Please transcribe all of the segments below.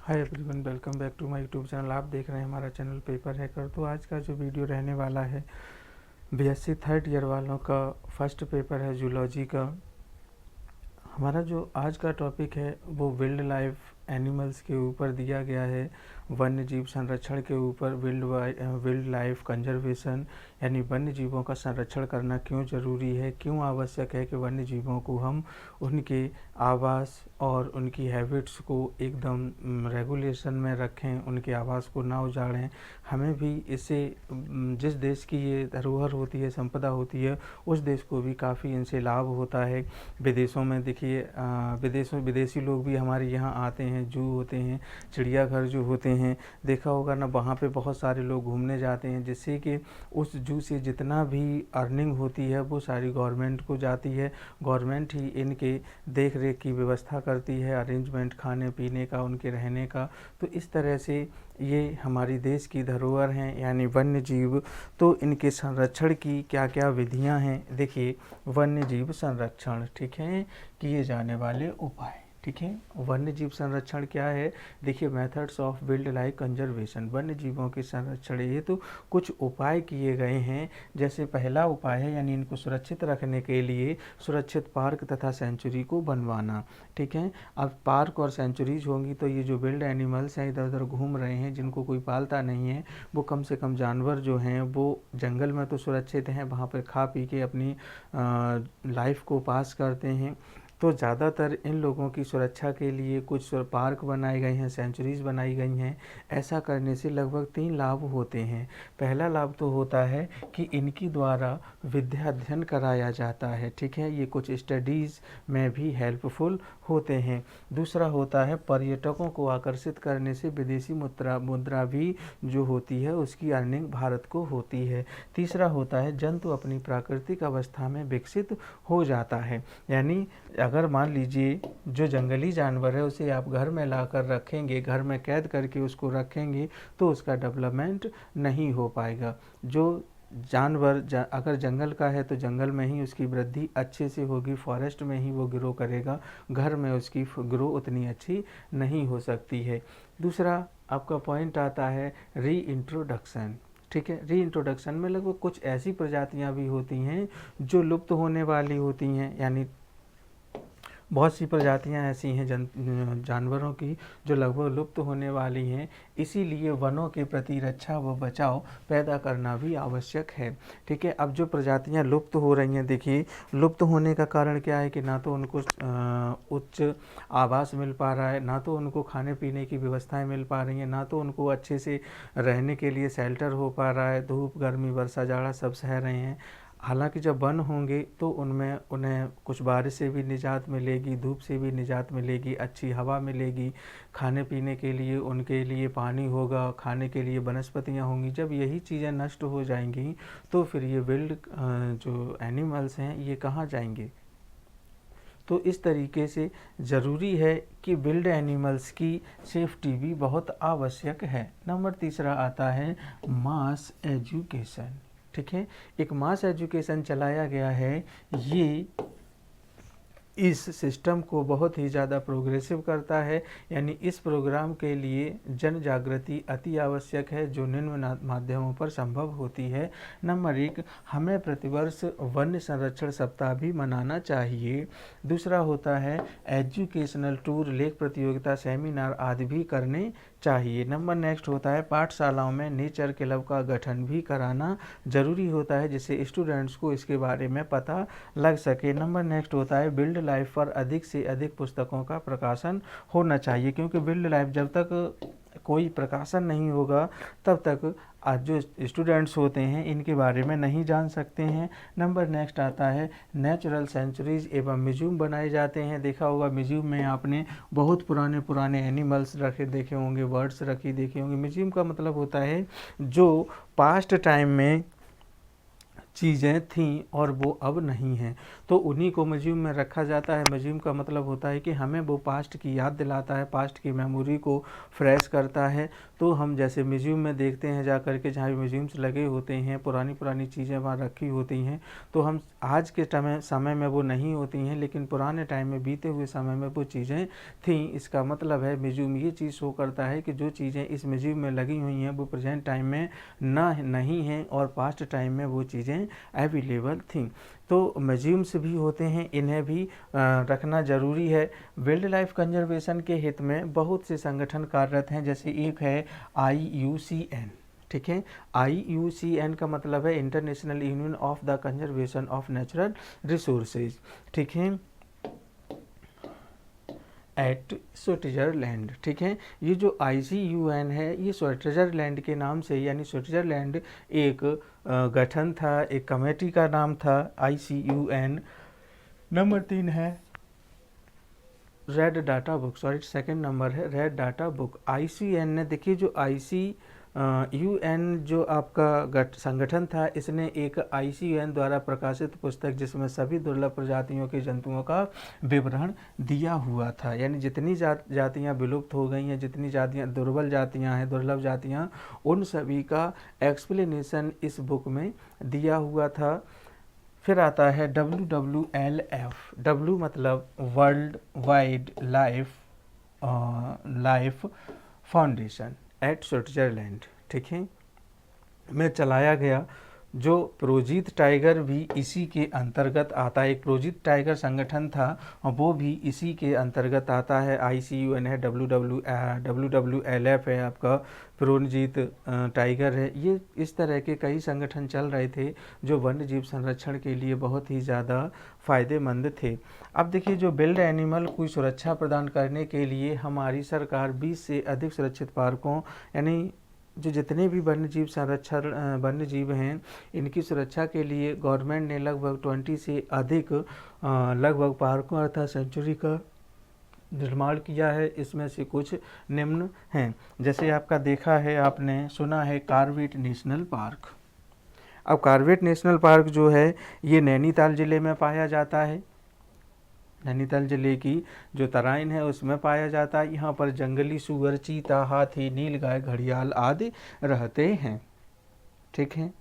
Hi everyone, welcome back to my YouTube channel. आप देख रहे हैं हमारा चैनल पेपर हैकर। तो आज का जो वीडियो रहने वाला है बीएससी थर्ड ईयर वालों का फर्स्ट पेपर है जूलॉजी का। हमारा जो आज का टॉपिक है वो वाइल्ड लाइफ एनिमल्स के ऊपर दिया गया है, वन्य जीव संरक्षण के ऊपर। वाइल्ड लाइफ कंजर्वेशन यानी वन्य जीवों का संरक्षण करना क्यों ज़रूरी है, क्यों आवश्यक है कि वन्य जीवों को हम उनके आवास और उनकी हैबिट्स को एकदम रेगुलेशन में रखें, उनके आवास को ना उजाड़ें। हमें भी इससे जिस देश की ये धरोहर होती है, संपदा होती है, उस देश को भी काफ़ी इनसे लाभ होता है। विदेशों में देखिए, विदेशी लोग भी हमारे यहाँ आते हैं, जू होते हैं, चिड़ियाघर जो होते हैं, देखा होगा ना, वहाँ पे बहुत सारे लोग घूमने जाते हैं, जिससे कि उस जू से जितना भी अर्निंग होती है वो सारी गवर्नमेंट को जाती है। गवर्नमेंट ही इनके देख रेख की व्यवस्था करती है, अरेंजमेंट खाने पीने का, उनके रहने का। तो इस तरह से ये हमारी देश की धरोहर हैं यानी वन्य जीव। तो इनके संरक्षण की क्या क्या विधियां हैं, देखिए। वन्य जीव संरक्षण, ठीक है, किए जाने वाले उपाय, ठीक है। वन्य जीव संरक्षण क्या है, देखिए। Methods of wild life conservation, वन्य जीवों के संरक्षण हेतु कुछ उपाय किए गए हैं। जैसे पहला उपाय है यानी इनको सुरक्षित रखने के लिए सुरक्षित पार्क तथा सेंचुरी को बनवाना, ठीक है। अब पार्क और सेंचुरीज होंगी तो ये जो वाइल्ड एनिमल्स हैं, इधर उधर घूम रहे हैं, जिनको कोई पालता नहीं है, वो कम से कम जानवर जो हैं वो जंगल में तो सुरक्षित हैं, वहाँ पर खा पी के अपनी लाइफ को पास करते हैं। तो ज़्यादातर इन लोगों की सुरक्षा के लिए कुछ पार्क बनाए गए हैं, सेंचुरीज बनाई गई हैं। ऐसा करने से लगभग 3 लाभ होते हैं। पहला लाभ तो होता है कि इनकी द्वारा विद्या अध्ययन कराया जाता है, ठीक है। ये कुछ स्टडीज़ में भी हेल्पफुल होते हैं। दूसरा होता है पर्यटकों को आकर्षित करने से विदेशी मुद्रा भी जो होती है उसकी अर्निंग भारत को होती है। तीसरा होता है जंतु अपनी प्राकृतिक अवस्था में विकसित हो जाता है। यानी अगर मान लीजिए जो जंगली जानवर है उसे आप घर में लाकर रखेंगे, घर में कैद करके उसको रखेंगे, तो उसका डेवलपमेंट नहीं हो पाएगा। जो जानवर अगर जंगल का है तो जंगल में ही उसकी वृद्धि अच्छे से होगी, फॉरेस्ट में ही वो ग्रो करेगा, घर में उसकी ग्रो उतनी अच्छी नहीं हो सकती है। दूसरा आपका पॉइंट आता है री इंट्रोडक्शन, ठीक है। री इंट्रोडक्शन में लगभग कुछ ऐसी प्रजातियां भी होती हैं जो लुप्त होने वाली होती हैं, यानी बहुत सी प्रजातियां ऐसी हैं जानवरों की जो लगभग लुप्त होने वाली हैं। इसीलिए वनों के प्रति रक्षा व बचाव पैदा करना भी आवश्यक है, ठीक है। अब जो प्रजातियां लुप्त हो रही हैं, देखिए, लुप्त होने का कारण क्या है कि ना तो उनको उच्च आवास मिल पा रहा है, ना तो उनको खाने पीने की व्यवस्थाएं मिल पा रही हैं, ना तो उनको अच्छे से रहने के लिए शेल्टर हो पा रहा है। धूप गर्मी वर्षा जाड़ा सब सह रहे हैं। हालांकि जब वन होंगे तो उनमें उन्हें कुछ बारिश से भी निजात मिलेगी, धूप से भी निजात मिलेगी, अच्छी हवा मिलेगी, खाने पीने के लिए उनके लिए पानी होगा, खाने के लिए वनस्पतियां होंगी। जब यही चीज़ें नष्ट हो जाएंगी तो फिर ये वाइल्ड जो एनिमल्स हैं ये कहाँ जाएंगे। तो इस तरीके से ज़रूरी है कि वाइल्ड एनिमल्स की सेफ्टी भी बहुत आवश्यक है। नंबर तीसरा आता है मास एजुकेशन, ठीक है। एक मास एजुकेशन चलाया गया है, ये इस सिस्टम को बहुत ही ज़्यादा प्रोग्रेसिव करता है। यानी इस प्रोग्राम के लिए जन जागृति अति आवश्यक है, जो निम्न माध्यमों पर संभव होती है। नंबर 1, हमें प्रतिवर्ष वन्य संरक्षण सप्ताह भी मनाना चाहिए। दूसरा होता है एजुकेशनल टूर, लेख प्रतियोगिता, सेमिनार आदि भी करने चाहिए। नंबर नेक्स्ट होता है पाठशालाओं में नेचर क्लब का गठन भी कराना जरूरी होता है, जिससे स्टूडेंट्स को इसके बारे में पता लग सके। नंबर नेक्स्ट होता है वाइल्ड लाइफ पर अधिक से अधिक पुस्तकों का प्रकाशन होना चाहिए, क्योंकि वाइल्ड लाइफ जब तक कोई प्रकाशन नहीं होगा तब तक आज जो स्टूडेंट्स होते हैं इनके बारे में नहीं जान सकते हैं। नंबर नेक्स्ट आता है नेचुरल सेंचुरीज एवं म्यूजियम बनाए जाते हैं। देखा होगा म्यूजियम में आपने बहुत पुराने पुराने एनिमल्स रखे देखे होंगे, बर्ड्स रखी देखे होंगे। म्यूजियम का मतलब होता है जो पास्ट टाइम में चीज़ें थीं और वो अब नहीं हैं। तो उन्हीं को म्यूजियम में रखा जाता है। म्यूजियम का मतलब होता है कि हमें वो पास्ट की याद दिलाता है, पास्ट की मेमोरी को फ्रेश करता है। तो हम जैसे म्यूजियम में देखते हैं जा कर के, जहाँ भी म्यूजियम्स लगे होते हैं, पुरानी पुरानी चीज़ें वहाँ रखी होती हैं, तो हम आज के समय में वो नहीं होती हैं, लेकिन पुराने टाइम में, बीते हुए समय में वो चीज़ें थीं। इसका मतलब है म्यूजियम ये चीज़ शो करता है कि जो चीज़ें इस म्यूजियम में लगी हुई हैं वो प्रेजेंट टाइम में नहीं हैं और पास्ट टाइम में वो चीज़ें अवेलेबल थीं। तो म्यूजियम्स भी होते हैं, इन्हें भी रखना ज़रूरी है। वाइल्ड लाइफ कंजर्वेशन के हित में बहुत से संगठन कार्यरत हैं, जैसे एक है IUCN। ठीक है, IUCN का मतलब है international union of the conservation of natural resources. ठीक है, एट स्विट्जरलैंड। ठीक है, ये जो ICUN है ये स्विट्जरलैंड के नाम से, यानी स्विट्जरलैंड एक गठन था, एक कमेटी का नाम था ICUN। नंबर 3 है red data book, sorry second number है रेड डाटा बुक। ICN ने, देखिए जो ICUN जो आपका संगठन था, इसने एक ICUN द्वारा प्रकाशित पुस्तक जिसमें सभी दुर्लभ प्रजातियों के जंतुओं का विवरण दिया हुआ था, यानी जितनी जातियां विलुप्त हो गई हैं, जितनी जातियां दुर्बल जातियां हैं, दुर्लभ जातियां, उन सभी का एक्सप्लेनेशन इस बुक में दिया हुआ था। फिर आता है WWLF। W मतलब world wide life foundation at Switzerland. ठीक है, में चलाया गया, जो प्रोजीत टाइगर भी इसी के अंतर्गत आता है। एक प्रोजीत टाइगर संगठन था, वो भी इसी के अंतर्गत आता है। ICUN है, WWLF है आपका, प्रोजीत टाइगर है। ये इस तरह के कई संगठन चल रहे थे जो वन्य जीव संरक्षण के लिए बहुत ही ज़्यादा फ़ायदेमंद थे। अब देखिए, जो वाइल्ड एनिमल को सुरक्षा प्रदान करने के लिए हमारी सरकार 20 से अधिक सुरक्षित पार्कों, यानी जो जितने भी वन्य जीव हैं, इनकी सुरक्षा के लिए गवर्नमेंट ने लगभग 20 से अधिक लगभग पार्कों अर्थात सेंचुरी का निर्माण किया है। इसमें से कुछ निम्न हैं, जैसे आपका देखा है, आपने सुना है कॉर्बेट नेशनल पार्क। अब कॉर्बेट नेशनल पार्क जो है ये नैनीताल ज़िले में पाया जाता है। नैनीताल जिले की जो तराइन है उसमें पाया जाता है। यहाँ पर जंगली सूअर, चीता, हाथी, नीलगाय, घड़ियाल आदि रहते हैं। ठीक है,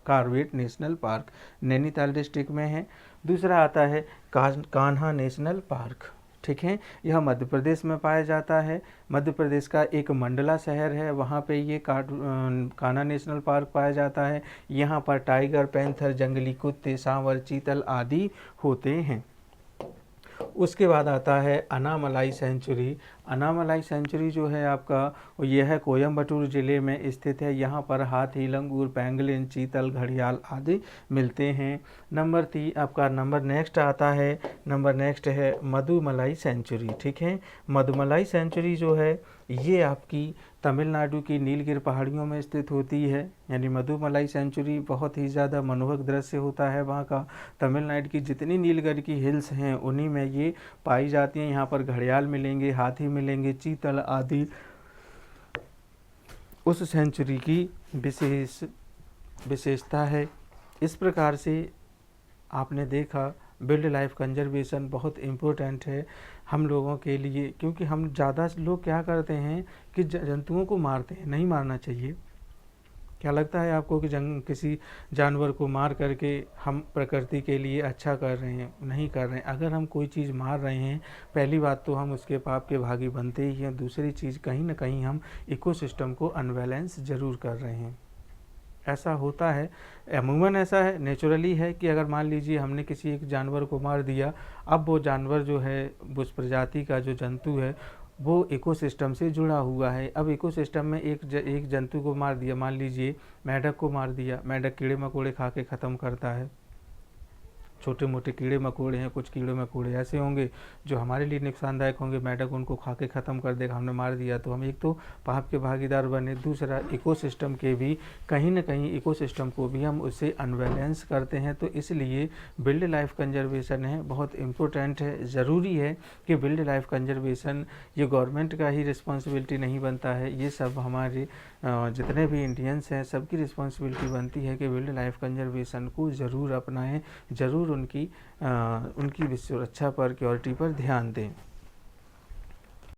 Corbett national park Nainital district में है। दूसरा आता है कान्हा नेशनल पार्क। ठीक है, यह मध्य प्रदेश में पाया जाता है। मध्य प्रदेश का एक मंडला शहर है, वहाँ पे ये कान्हा नेशनल पार्क पाया जाता है। यहाँ पर टाइगर, पैंथर, जंगली कुत्ते, सांवर, चीतल आदि होते हैं। उसके बाद आता है अनामलाई सेंचुरी। अनामलाई सेंचुरी जो है आपका, यह है कोयम्बटूर ज़िले में स्थित है। यहाँ पर हाथी, लंगूर, पैंगलिन, चीतल, घड़ियाल आदि मिलते हैं। नंबर नेक्स्ट आता है, नंबर नेक्स्ट है मधुमलाई सेंचुरी। ठीक है, मधुमलाई सेंचुरी जो है ये आपकी तमिलनाडु की नीलगिरी पहाड़ियों में स्थित होती है। यानी मधुमलाई सेंचुरी बहुत ही ज़्यादा मनोहर दृश्य होता है वहाँ का। तमिलनाडु की जितनी नीलगिरी की हिल्स हैं उन्हीं में ये पाई जाती हैं। यहाँ पर घड़ियाल मिलेंगे, हाथी मिलेंगे, चीतल आदि उस सेंचुरी की विशेषता है। इस प्रकार से आपने देखा वाइल्ड लाइफ कंजर्वेशन बहुत इम्पोर्टेंट है हम लोगों के लिए, क्योंकि हम ज़्यादा लोग क्या करते हैं कि जंतुओं को मारते हैं। नहीं मारना चाहिए। क्या लगता है आपको कि किसी जानवर को मार करके हम प्रकृति के लिए अच्छा कर रहे हैं? नहीं कर रहे हैं। अगर हम कोई चीज़ मार रहे हैं, पहली बात तो हम उसके पाप के भागी बनते ही हैं। दूसरी चीज़, कहीं ना कहीं हम इकोसिस्टम को अनबैलेंस ज़रूर कर रहे हैं। ऐसा होता है, अमूमन ऐसा है, नेचुरली है कि अगर मान लीजिए हमने किसी एक जानवर को मार दिया, अब वो जानवर जो है, उस प्रजाति का जो जंतु है वो इकोसिस्टम से जुड़ा हुआ है। अब इकोसिस्टम में एक जंतु को मार दिया, मान लीजिए मेंढक को मार दिया, मेंढक कीड़े मकोड़े खा के ख़त्म करता है। छोटे मोटे कीड़े मकोड़े हैं, कुछ कीड़े मकोड़े ऐसे होंगे जो हमारे लिए नुकसानदायक होंगे, मेंढक उनको खा के ख़त्म कर देगा, हमने मार दिया तो हम एक तो पाप के भागीदार बने, दूसरा इकोसिस्टम के भी कहीं ना कहीं इकोसिस्टम को भी हम उससे अनबैलेंस करते हैं। तो इसलिए वाइल्ड लाइफ कंजर्वेशन है बहुत इम्पोर्टेंट है। ज़रूरी है कि वाइल्ड लाइफ कंजर्वेशन ये गवर्नमेंट का ही रिस्पॉन्सिबिलिटी नहीं बनता है, ये सब हमारे जितने भी इंडियंस हैं सबकी रिस्पॉन्सिबिलिटी बनती है कि वाइल्ड लाइफ कंजर्वेशन को ज़रूर अपनाएं, ज़रूर ज़रूर उनकी भी सुरक्षा पर, सिक्योरिटी पर ध्यान दें।